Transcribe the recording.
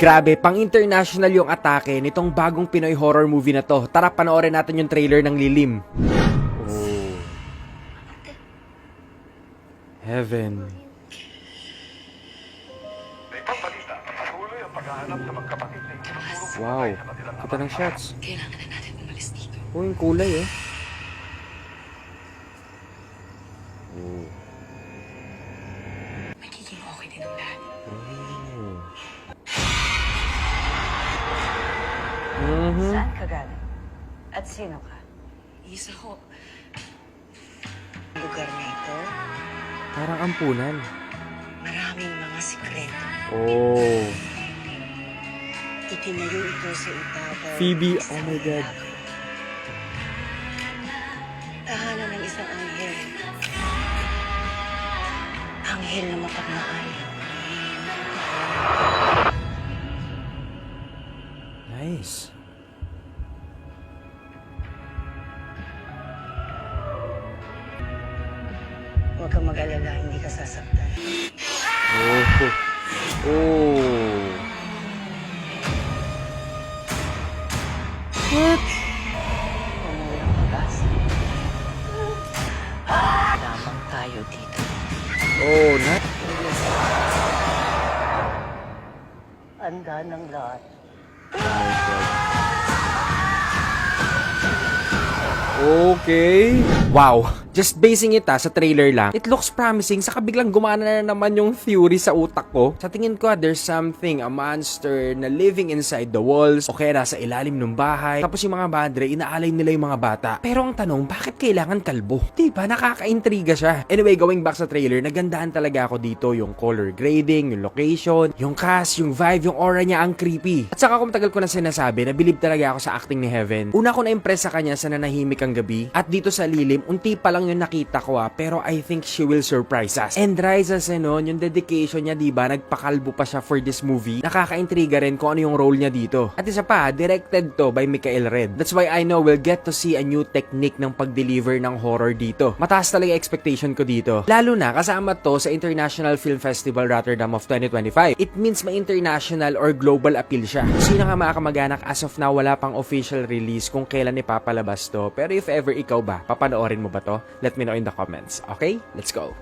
Grabe, pang-international yung atake nitong bagong Pinoy horror movie na to. Tara, panoorin natin yung trailer ng Lilim. Oh. Heaven. Wow, kita ng shots. Kailangan na natin umalis dito. Oh, yung kulay eh. Oh. Magiging okay din ang lahat. Oh. Saan ka galing? At sino ka? Isa ko. Lugar na ito, Parang ampunan. maraming mga sikreto. Oh. Itinayo ito sa ibabaw. Phoebe, ng isang oh my God. lago. Tahanan ng isang anghel. Anghel na mapagmahal. Nice. Huwag kang mag-alala, hindi ka sasaktan. Oh. Oh. What? Walang pag-asa. Lamang tayo dito. Oh, nice. Handa ng lahat. Oh my God. Okay. Wow. Just basing it sa trailer lang, it looks promising, saka biglang gumana na naman yung theory sa utak ko. Sa tingin ko, there's something, a monster na living inside the walls, o kaya nasa ilalim ng bahay. Tapos yung mga badre, inaalay nila yung mga bata. Pero ang tanong, bakit kailangan kalbo? Diba, nakakaintriga siya. Anyway, going back sa trailer, nagandahan talaga ako dito. Yung color grading, yung location, yung cast, yung vibe, yung aura niya, ang creepy. At saka kung matagal ko na sinasabi, nabilib talaga ako sa acting ni Heaven. Una ko na-impress sa kanya sa nanahimik ang gabi. At dito sa Lilim, unti pa lang yung nakita ko pero I think she will surprise us. And Raisa Senon, yung dedication niya, diba, nagpakalbo pa siya for this movie. Nakakaintriga rin kung ano yung role niya dito. At isa pa, directed to by Michael Red. That's why I know we'll get to see a new technique ng pag-deliver ng horror dito. Mataas talaga expectation ko dito. Lalo na, kasama to sa International Film Festival Rotterdam of 2025. It means may international or global appeal siya. Sino nga mga kamag-anak, as of now, wala pang official release kung kailan ipapalabas to. Pero if ever ikaw ba, papanoorin mo ba to? Let me know in the comments. Okay? Let's go.